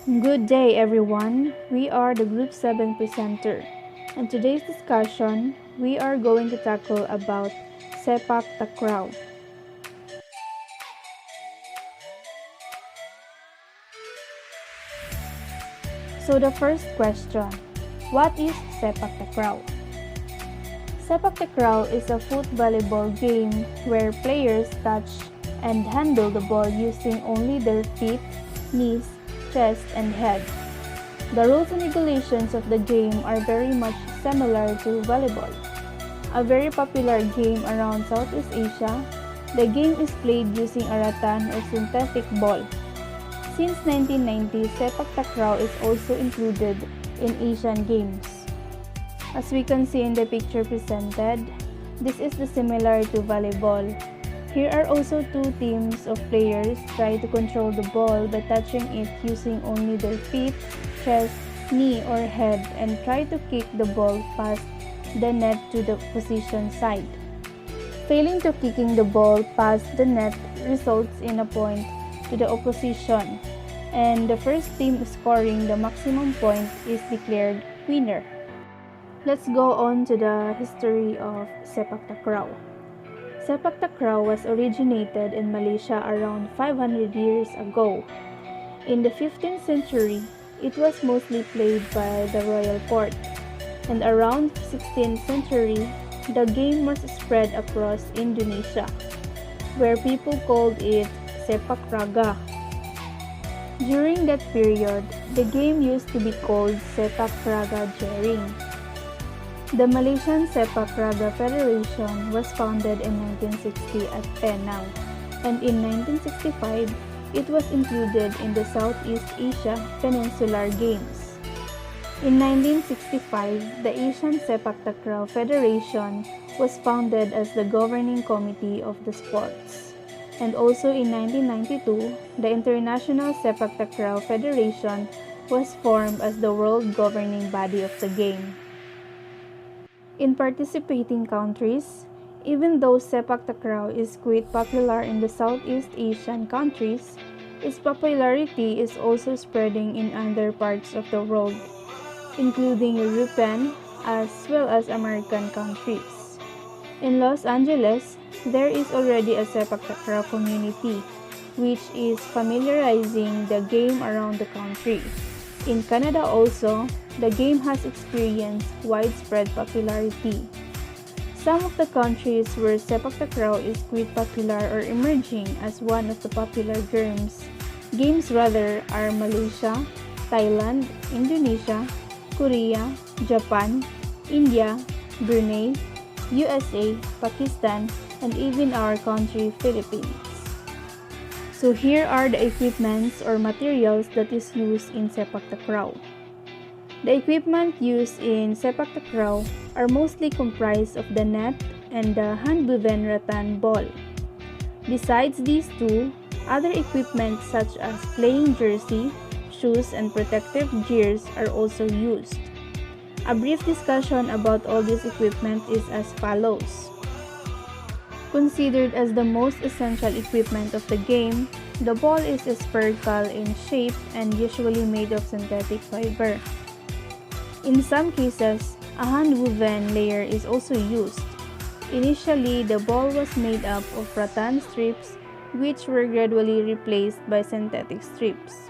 Good day, everyone. We are the Group 7 presenter. In today's discussion, we are going to tackle about Sepak Takraw. So the first question, what is Sepak Takraw? Sepak Takraw is a foot volleyball game where players touch and handle the ball using only their feet, knees, chest, and head. The rules and regulations of the game are very much similar to volleyball. A very popular game around Southeast Asia, the game is played using a rattan or synthetic ball. Since 1990, Sepak Takraw is also included in Asian Games. As we can see in the picture presented, this is similar to volleyball. Here are also two teams of players try to control the ball by touching it using only their feet, chest, knee or head and try to kick the ball past the net to the opposition side. Failing to kicking the ball past the net results in a point to the opposition, and the first team scoring the maximum point is declared winner. Let's go on to the history of Sepak Takraw. Sepak Takraw was originated in Malaysia around 500 years ago. In the 15th century, it was mostly played by the royal court, and around 16th century, the game was spread across Indonesia, where people called it Sepak Raga. During that period, the game used to be called Sepak Raga Jaring. The Malaysian Sepak Raga Federation was founded in 1960 at Penang, and in 1965, it was included in the Southeast Asia Peninsular Games. In 1965, the Asian Sepak Takraw Federation was founded as the governing committee of the sports. And also in 1992, the International Sepak Takraw Federation was formed as the world governing body of the game. In participating countries, even though Sepak Takraw is quite popular in the Southeast Asian countries, its popularity is also spreading in other parts of the world, including European as well as American countries. In Los Angeles, there is already a Sepak Takraw community, which is familiarizing the game around the country. In Canada also, the game has experienced widespread popularity. Some of the countries where Sepak Takraw is quite popular or emerging as one of the popular games are Malaysia, Thailand, Indonesia, Korea, Japan, India, Brunei, USA, Pakistan, and even our country, Philippines. So here are the equipments or materials that is used in Sepak Takraw. The equipment used in Sepak Takraw are mostly comprised of the net and the hand-woven rattan ball. Besides these two, other equipment such as playing jersey, shoes, and protective gears are also used. A brief discussion about all this equipment is as follows. Considered as the most essential equipment of the game, the ball is spherical in shape and usually made of synthetic fiber. In some cases, a hand-woven layer is also used. Initially, the ball was made up of rattan strips which were gradually replaced by synthetic strips.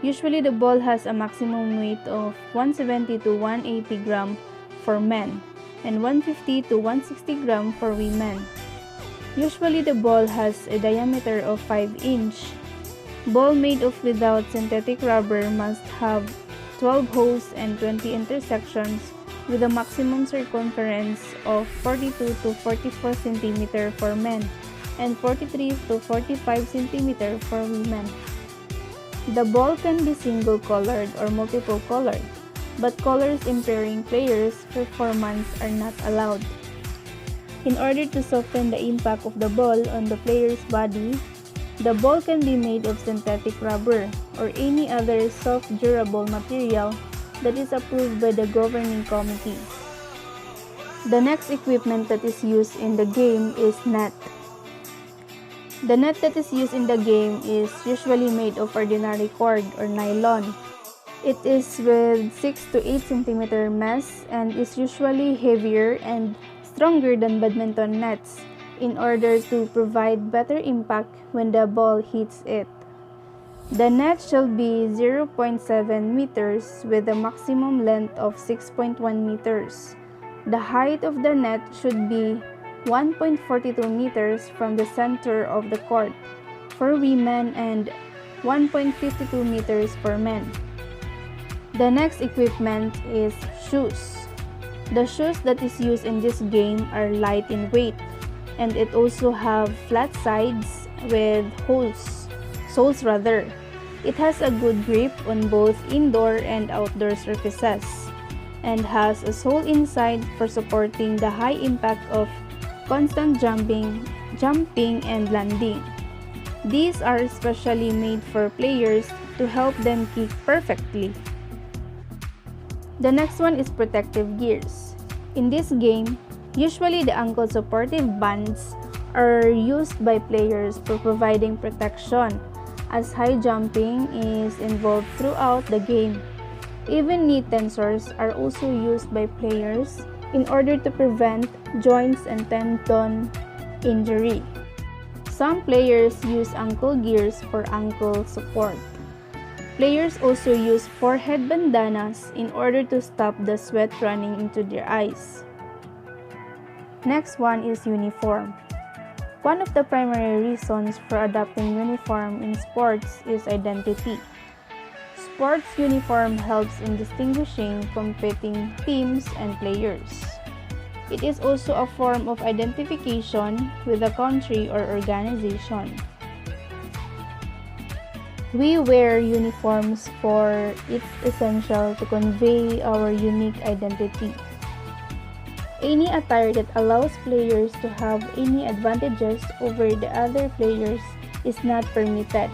Usually, the ball has a maximum weight of 170 to 180 gram for men and 150 to 160 gram for women. Usually, the ball has a diameter of 5 inch. Ball made of without synthetic rubber must have 12 holes and 20 intersections with a maximum circumference of 42 to 44 cm for men and 43 to 45 cm for women. The ball can be single-colored or multiple-colored, but colors impairing players' performance are not allowed. In order to soften the impact of the ball on the player's body, the ball can be made of synthetic rubber or any other soft durable material that is approved by the governing committee. The next equipment that is used in the game is net. The net that is used in the game is usually made of ordinary cord or nylon. It is with 6 to 8 centimeter mesh and is usually heavier and stronger than badminton nets in order to provide better impact when the ball hits it. The net shall be 0.7 meters with a maximum length of 6.1 meters. The height of the net should be 1.42 meters from the center of the court for women and 1.52 meters for men. The next equipment is shoes. The shoes that is used in this game are light in weight, and it also have flat sides with soles rather. It has a good grip on both indoor and outdoor surfaces, and has a sole inside for supporting the high impact of constant jumping and landing. These are especially made for players to help them kick perfectly. The next one is protective gears. In this game, usually the ankle supportive bands are used by players for providing protection, as high jumping is involved throughout the game. Even knee tensors are also used by players in order to prevent joints and tendon injury. Some players use ankle gears for ankle support. Players also use forehead bandanas in order to stop the sweat running into their eyes. Next one is uniform. One of the primary reasons for adopting uniform in sports is identity. Sports uniform helps in distinguishing competing teams and players. It is also a form of identification with a country or organization. We wear uniforms for it's essential to convey our unique identity. Any attire that allows players to have any advantages over the other players is not permitted.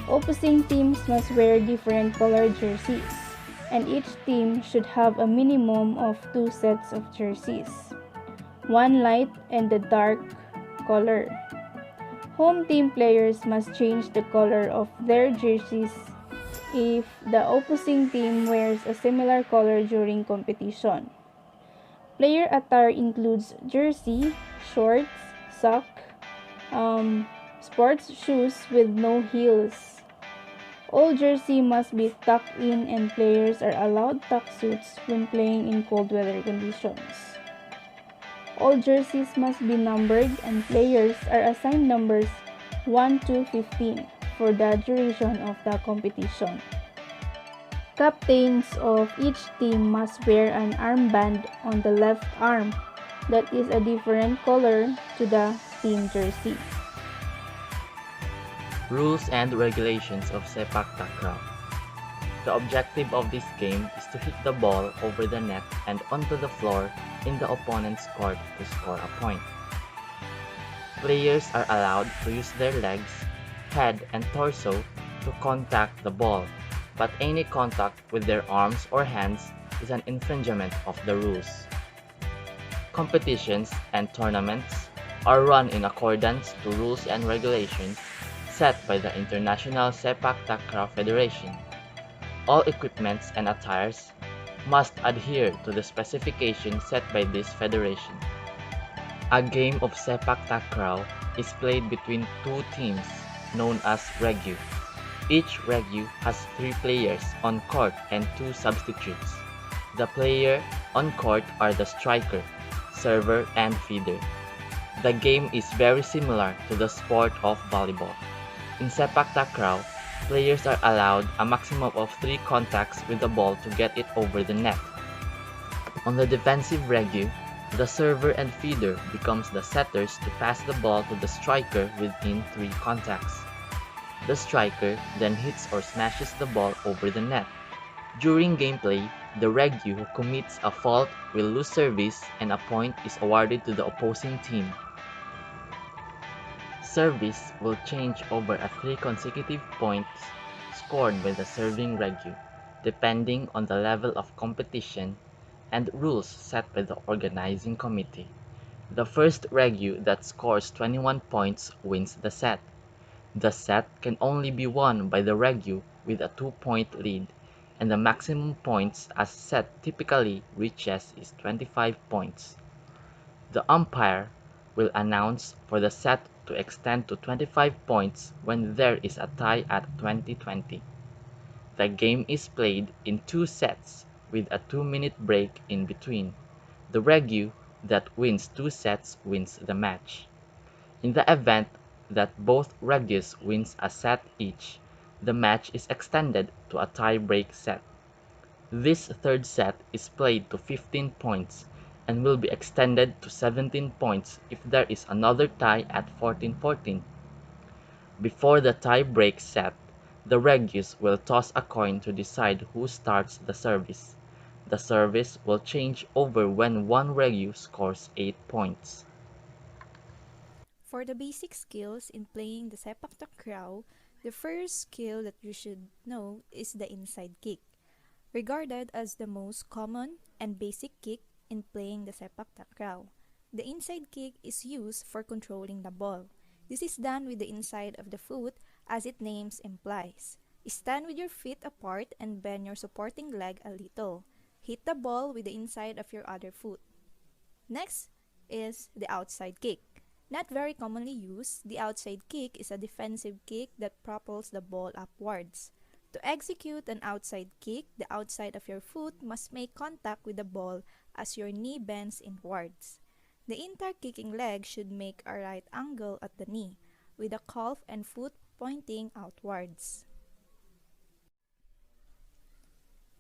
Opposing teams must wear different colored jerseys, and each team should have a minimum of 2 sets of jerseys, one light and the dark color. Home team players must change the color of their jerseys if the opposing team wears a similar color during competition. Player attire includes jersey, shorts, sock, sports shoes with no heels. All jersey must be tucked in, and players are allowed tuck suits when playing in cold weather conditions. All jerseys must be numbered, and players are assigned numbers 1 to 15 for the duration of the competition. Captains of each team must wear an armband on the left arm that is a different color to the team jersey. Rules and regulations of Sepak Takraw. The objective of this game is to hit the ball over the net and onto the floor in the opponent's court to score a point. Players are allowed to use their legs, head, and torso to contact the ball, but any contact with their arms or hands is an infringement of the rules. Competitions and tournaments are run in accordance to rules and regulations set by the International Sepak Takraw Federation. All equipments and attires must adhere to the specifications set by this federation. A game of Sepak Takraw is played between two teams known as Regu. Each Regu has 3 players on court and 2 substitutes. The player on court are the striker, server, and feeder. The game is very similar to the sport of volleyball. In Sepak Takraw, players are allowed a maximum of 3 contacts with the ball to get it over the net. On the defensive Regu, the server and feeder becomes the setters to pass the ball to the striker within 3 contacts. The striker then hits or smashes the ball over the net. During gameplay, the Regu who commits a fault will lose service and a point is awarded to the opposing team. Service will change over a 3 consecutive points scored by the serving Regu, depending on the level of competition and rules set by the organizing committee. The first regu that scores 21 points wins the set. The set can only be won by the regu with a 2-point lead, and the maximum points a set typically reaches is 25 points. The umpire will announce for the set to extend to 25 points when there is a tie at 20-20. The game is played in 2 sets with a 2-minute break in between. The regu that wins 2 sets wins the match. In the event that both regus wins a set each, the match is extended to a tie-break set. This third set is played to 15 points and will be extended to 17 points if there is another tie at 14-14. Before the tie-break set, the regus will toss a coin to decide who starts the service. The service will change over when one regu scores 8 points. For the basic skills in playing the Sepak Takraw, the first skill that you should know is the inside kick, regarded as the most common and basic kick in playing the Sepak Takraw. The inside kick is used for controlling the ball. This is done with the inside of the foot as its name implies. Stand with your feet apart and bend your supporting leg a little. Hit the ball with the inside of your other foot. Next is the outside kick. Not very commonly used, the outside kick is a defensive kick that propels the ball upwards. To execute an outside kick, the outside of your foot must make contact with the ball as your knee bends inwards. The entire kicking leg should make a right angle at the knee, with the calf and foot pointing outwards.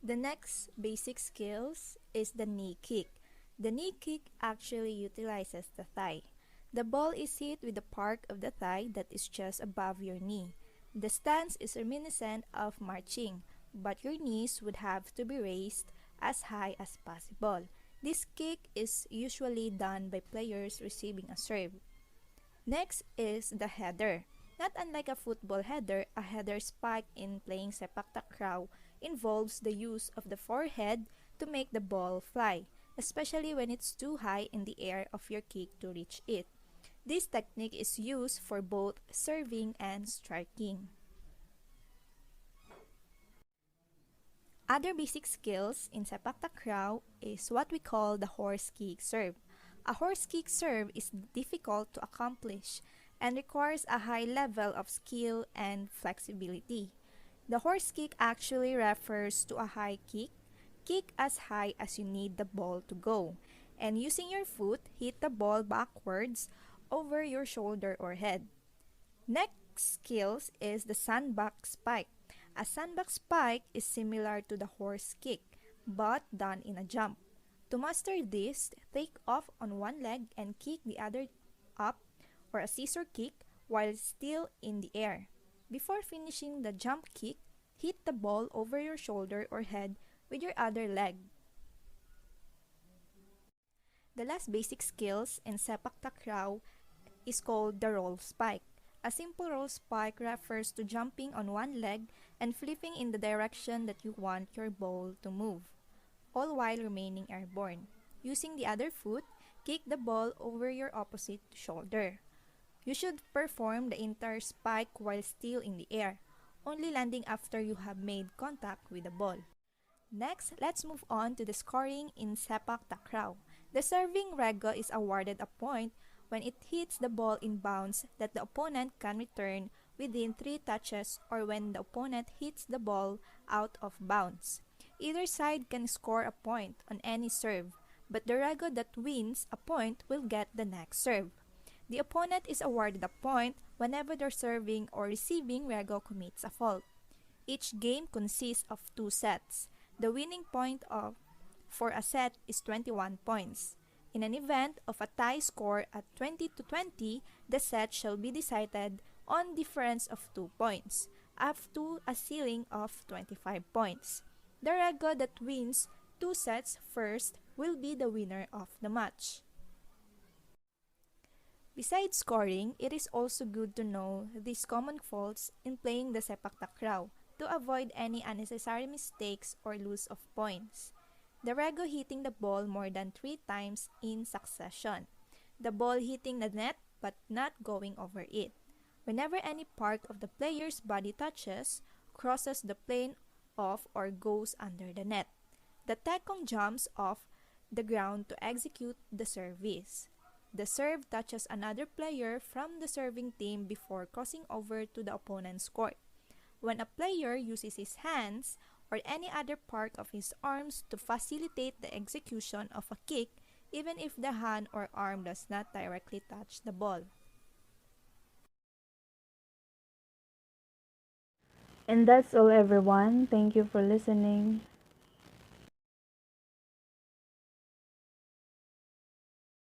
The next basic skills is the knee kick. The knee kick actually utilizes the thigh. The ball is hit with the part of the thigh that is just above your knee. The stance is reminiscent of marching, but your knees would have to be raised as high as possible. This kick is usually done by players receiving a serve. Next is the header. Not unlike a football header, a header spike in playing Sepak Takraw involves the use of the forehead to make the ball fly, especially when it's too high in the air of your kick to reach it. This technique is used for both serving and striking. Other basic skills in Sepak Takraw is what we call the horse kick serve. A horse kick serve is difficult to accomplish and requires a high level of skill and flexibility. The horse kick actually refers to a high kick as high as you need the ball to go, and using your foot, hit the ball backwards over your shoulder or head. Next skills is the sandbag spike. A sandbag spike is similar to the horse kick, but done in a jump. To master this, take off on one leg and kick the other up, or a scissor kick, while still in the air. Before finishing the jump kick, hit the ball over your shoulder or head with your other leg. The last basic skills in Sepak Takraw is called the roll spike. A simple roll spike refers to jumping on one leg and flipping in the direction that you want your ball to move, all while remaining airborne. Using the other foot, kick the ball over your opposite shoulder. You should perform the entire spike while still in the air, only landing after you have made contact with the ball. Next, let's move on to the scoring in Sepak Takraw. The serving rego is awarded a point when it hits the ball in bounds that the opponent can return within 3 touches, or when the opponent hits the ball out of bounds. Either side can score a point on any serve, but the rego that wins a point will get the next serve. The opponent is awarded a point whenever their serving or receiving rego commits a fault. Each game consists of 2 sets. The winning point for a set is 21 points. In an event of a tie score at 20-20, the set shall be decided on difference of 2 points, up to a ceiling of 25 points. The rego that wins 2 sets first will be the winner of the match. Besides scoring, it is also good to know these common faults in playing the Sepak Takraw to avoid any unnecessary mistakes or loss of points. The rego hitting the ball more than 3 times in succession. the ball hitting the net but not going over it. Whenever any part of the player's body touches, crosses the plane of, or goes under the net, the tekong jumps off the ground to execute the service. The serve touches another player from the serving team before crossing over to the opponent's court. When a player uses his hands or any other part of his arms to facilitate the execution of a kick, even if the hand or arm does not directly touch the ball. And that's all, everyone. Thank you for listening.